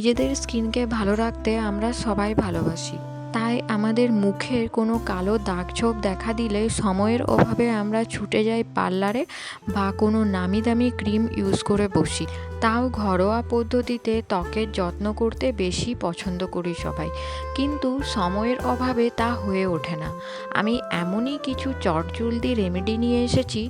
নিজেদের স্কিনকে ভালো রাখতে আমরা সবাই ভালোবাসি, তাই আমাদের মুখের কোনো কালো দাগ ছোপ দেখা দিলে সময়ের অভাবে আমরা ছুটে যাই পার্লারে বা কোনো নামি দামি ক্রিম ইউজ করে বসি। তাও ঘরোয়া পদ্ধতিতে ত্বকের যত্ন করতে বেশি পছন্দ করি সবাই, কিন্তু সময়ের অভাবে তা হয়ে ওঠে না। আমি এমনই কিছু চটজলদি রেমেডি নিয়ে এসেছি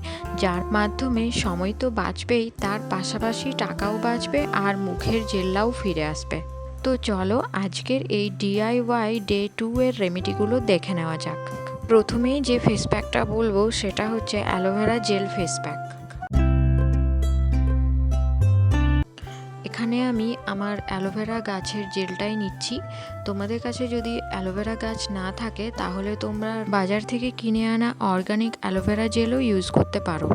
যার মাধ্যমে সময় তো বাঁচবেই, তার পাশাপাশি টাকাও বাঁচবে আর মুখের জেল্লাও ফিরে আসবে। তো চলো আজকের এই DIY ডে 2 এর রেমেডিগুলো দেখে নেওয়া যাক। প্রথমেই যে ফেস প্যাকটা বলবো সেটা হচ্ছে অ্যালোভেরা জেল ফেস প্যাক। এখানে আমি আমার অ্যালোভেরা গাছের জেলটাই নিচ্ছি। তোমাদের কাছে যদি অ্যালোভেরা গাছ না থাকে তাহলে তোমরা বাজার থেকে কিনে আনা অর্গানিক অ্যালোভেরা জেলও ইউজ করতে পারো।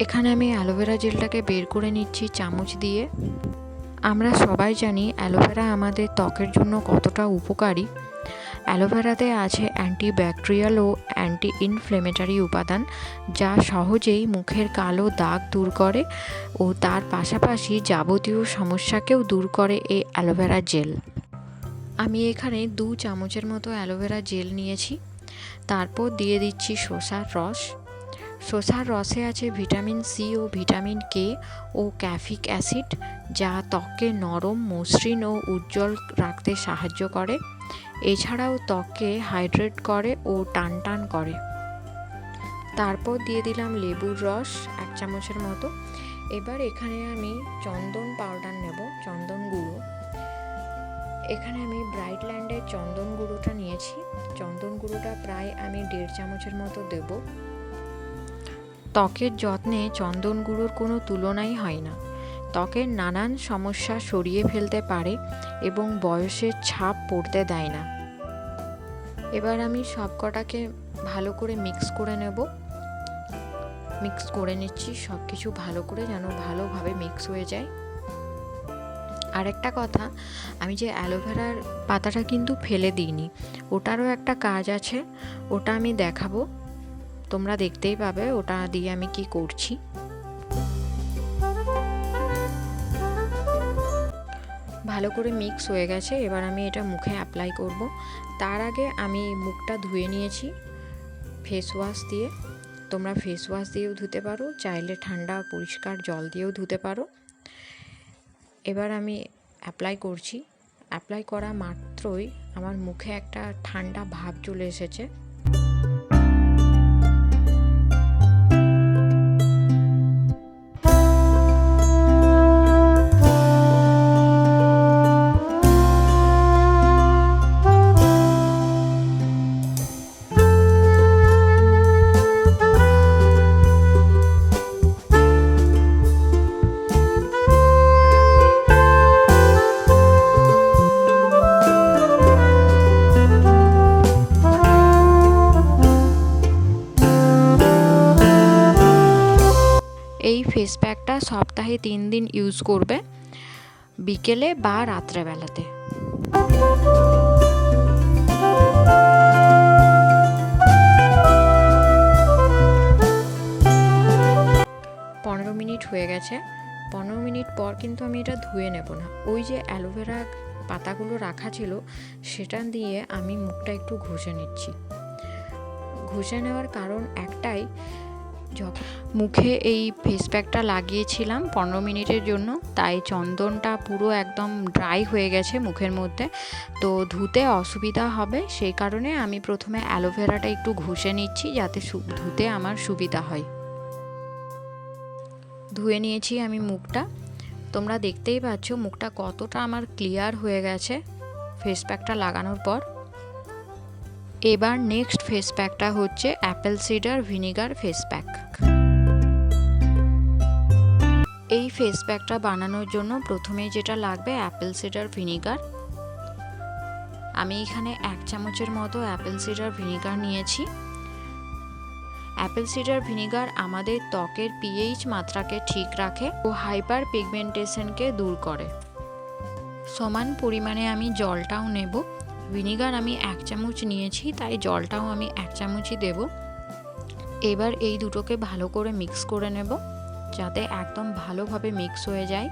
এখানে আমি অ্যালোভেরা জেলটাকে বের করে নিচ্ছি চামচ দিয়ে। আমরা সবাই জানি অ্যালোভেরা আমাদের ত্বকের জন্য কতটা উপকারী। অ্যালোভেরাতে আছে অ্যান্টিব্যাকটেরিয়াল ও অ্যান্টি ইনফ্লেমেটরি উপাদান, যা সহজেই মুখের কালো দাগ দূর করে ও তার পাশাপাশি যাবতীয় সমস্যাকেও দূর করে এই অ্যালোভেরা জেল। আমি এখানে 2 চামচের মতো অ্যালোভেরা জেল নিয়েছি। তারপর দিয়ে দিচ্ছি শসার রস। শসার রসে আছে ভিটামিন সি ও ভিটামিন কে ও ক্যাফিক অ্যাসিড, যা ত্বককে নরম, মসৃণ ও উজ্জ্বল রাখতে সাহায্য করে। এছাড়াও ত্বককে হাইড্রেট করে ও টান টান করে। তারপর দিয়ে দিলাম লেবুর রস 1 চামচের মতো। এবার এখানে আমি চন্দন পাউডার নেব, চন্দন গুঁড়ো। এখানে আমি ব্রাইটল্যান্ডের চন্দন গুঁড়োটা নিয়েছি। চন্দন গুঁড়োটা প্রায় আমি 1.5 চামচের মতো দেব। ত্বকের যত্নে চন্দন গুঁড়োর কোনো তুলনাই হয় না। ত্বকের নানান সমস্যা সরিয়ে ফেলতে পারে এবং বয়সের ছাপ পড়তে দেয় না। এবার আমি সবকটাকে ভালো করে মিক্স করে নেব। মিক্স করে নিচ্ছি সব কিছু ভালো করে, যেন ভালোভাবে মিক্স হয়ে যায়। আর একটা কথা, আমি যে অ্যালোভেরার পাতাটা কিন্তু ফেলে দিইনি, ওটারও একটা কাজ আছে, ওটা আমি দেখাবো, তোমরা দেখতেই পাবে ওটা দিয়ে আমি কি করছি। ভালো করে মিক্স হয়ে গেছে। এবার আমি এটা মুখে অ্যাপ্লাই করব। তার আগে আমি মুখটা ধুয়ে নিয়েছি ফেস ওয়াশ দিয়ে। তোমরা ফেস ওয়াশ দিয়েও ধুতে পারো, চাইলে ঠান্ডা পরিষ্কার জল দিয়েও ধুতে পারো। এবার আমি অ্যাপ্লাই করছি। অ্যাপ্লাই করা মাত্রই আমার মুখে একটা ঠান্ডা ভাব চলে এসেছে। এই ফেস প্যাকটা সপ্তাহে 3 দিন ইউজ করবে, বিকেলে বা রাত্রেবেলাতে। 15 মিনিট হয়ে গেছে। 15 মিনিট পর কিন্তু আমি এটা ধুয়ে নেব না। ওই যে অ্যালোভেরা পাতাগুলো রাখা ছিল সেটা দিয়ে আমি মুখটা একটু ঘষে নিচ্ছি। ঘষে নেওয়ার কারণ একটাই, যখন মুখে এই ফেস প্যাকটা লাগিয়েছিলাম 15 মিনিটের জন্য, তাই চন্দনটা পুরো একদম ড্রাই হয়ে গেছে মুখের মধ্যে, তো ধুতে অসুবিধা হবে। সেই কারণে আমি প্রথমে অ্যালোভেরাটা একটু ঘষে নিচ্ছি যাতে ধুতে আমার সুবিধা হয়। ধুয়ে নিয়েছি আমি মুখটা। তোমরা দেখতেই পাচ্ছ মুখটা কতটা আমার ক্লিয়ার হয়ে গেছে ফেস প্যাকটা লাগানোর পর। এবার নেক্সট ফেস প্যাকটা হচ্ছে Apple cedar vinegar face pack. এই ফেস প্যাকটা বানানোর জন্য প্রথমে যেটা লাগবে অ্যাপেল সিডার ভিনিগার। আমি এখানে 1 চামচের মতো অ্যাপেল সিডার ভিনিগার নিয়েছি। অ্যাপেল সিডার ভিনিগার আমাদের ত্বকের পিএইচ মাত্রাকে ঠিক রাখে ও হাইপার পিগমেন্টেশনকে দূর করে। সমান পরিমাণে আমি জলটাও নেব। ভিনিগার আমি 1 চামচ নিয়েছি, তাই জলটাও আমি 1 চামচই দেব। এবার এই দুটোকে ভালো করে মিক্স করে নেব যাতে একদম ভালোভাবে মিক্স হয়ে যায়।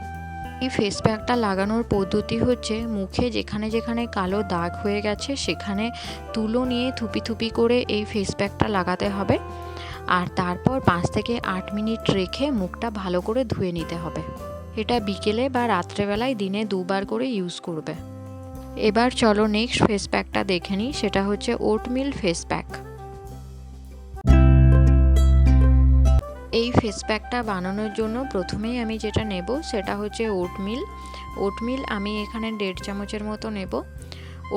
এই ফেস প্যাকটা লাগানোর পদ্ধতি হচ্ছে, মুখে যেখানে যেখানে কালো দাগ হয়ে গেছে সেখানে তুলো নিয়ে থুপি থুপি করে এই ফেস প্যাকটা লাগাতে হবে। আর তারপর 5 থেকে 8 মিনিট রেখে মুখটা ভালো করে ধুয়ে নিতে হবে। এটা বিকেলে বা রাত্রেবেলায় দিনে 2 বার করে ইউজ করবে। এবার চলো নেক্সট ফেস প্যাকটা দেখে নিই, সেটা হচ্ছে ওটমিল ফেস প্যাক। এই ফেস প্যাকটা বানানোর জন্য প্রথমেই আমি যেটা নেব সেটা হচ্ছে ওটমিল আমি এখানে 1.5 চামচের মতো নেব।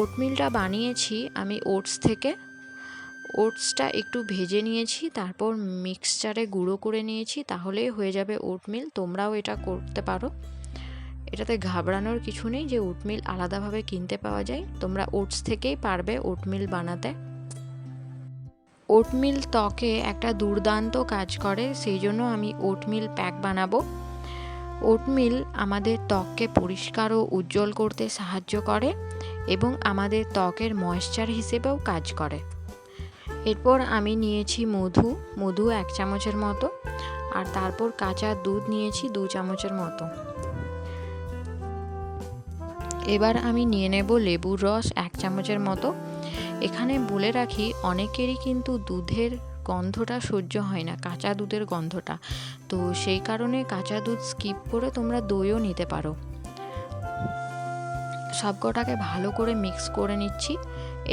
ওটমিলটা বানিয়েছি আমি ওটস থেকে। ওটসটা একটু ভেজে নিয়েছি, তারপর মিক্সচারে গুঁড়ো করে নিয়েছি, তাহলেই হয়ে যাবে ওটমিল। তোমরাও এটা করতে পারো, এটাতে ঘাবড়ানোর কিছু নেই যে ওটমিল আলাদাভাবে কিনতে পাওয়া যায়। তোমরা ওটস থেকেই পারবে ওটমিল বানাতে। ওটমিল ত্বকে একটা দুর্দান্ত কাজ করে, সেই জন্য আমি ওটমিল প্যাক বানাবো। ওটমিল আমাদের ত্বককে পরিষ্কার ও উজ্জ্বল করতে সাহায্য করে এবং আমাদের ত্বকের ময়েশ্চার হিসেবেও কাজ করে। এরপর আমি নিয়েছি মধু 1 চামচের মতো, আর তারপর কাঁচা দুধ নিয়েছি 2 চামচের মতো। এবার আমি নিয়ে নেব লেবুর রস 1 চামচের মতো। এখানে বলে রাখি, অনেকেরই কিন্তু দুধের গন্ধটা সহ্য হয় না, কাঁচা দুধের গন্ধটা, তো সেই কারণে কাঁচা দুধ স্কিপ করে তোমরা দইও নিতে পারো। সবকটাকে ভালো করে মিক্স করে নিচ্ছি।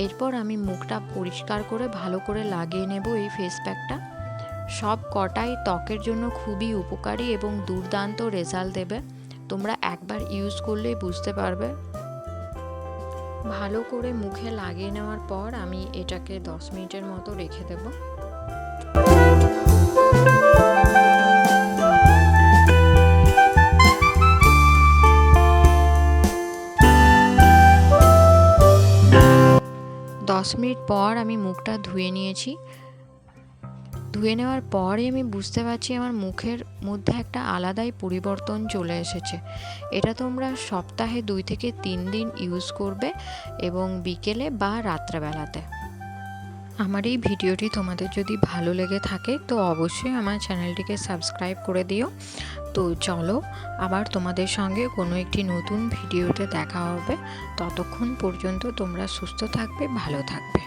এরপর আমি মুখটা পরিষ্কার করে ভালো করে লাগিয়ে নেব এই ফেস প্যাকটা। সব কটাই ত্বকের জন্য খুবই উপকারী এবং দুর্দান্ত রেজাল্ট দেবে। তোমরা একবার ইউজ করলেই বুঝতে পারবে। ভালো করে মুখে লাগিয়ে নেওয়ার পর আমি এটাকে 10 মিনিটের মতো রেখে দেব। মিনিট পর আমি মুখটা ধুয়ে নিয়েছি। ধুয়ে নেওয়ার পরে আমি বুঝতে পারছি আমার মুখের মধ্যে একটা আলাদাই পরিবর্তন চলে এসেছে। এটা তোমরা সপ্তাহে 2 থেকে 3 দিন ইউজ করবে এবং বিকেলে বা রাত্রেবেলাতে। আমার এই ভিডিওটি তোমাদের যদি ভালো লেগে থাকে তো অবশ্যই আমার চ্যানেলটিকে সাবস্ক্রাইব করে দিও। তো চলো আবার তোমাদের সঙ্গে কোনো একটি নতুন ভিডিওতে দেখা হবে। ততক্ষণ পর্যন্ত তোমরা সুস্থ থাকবে, ভালো থাকবে।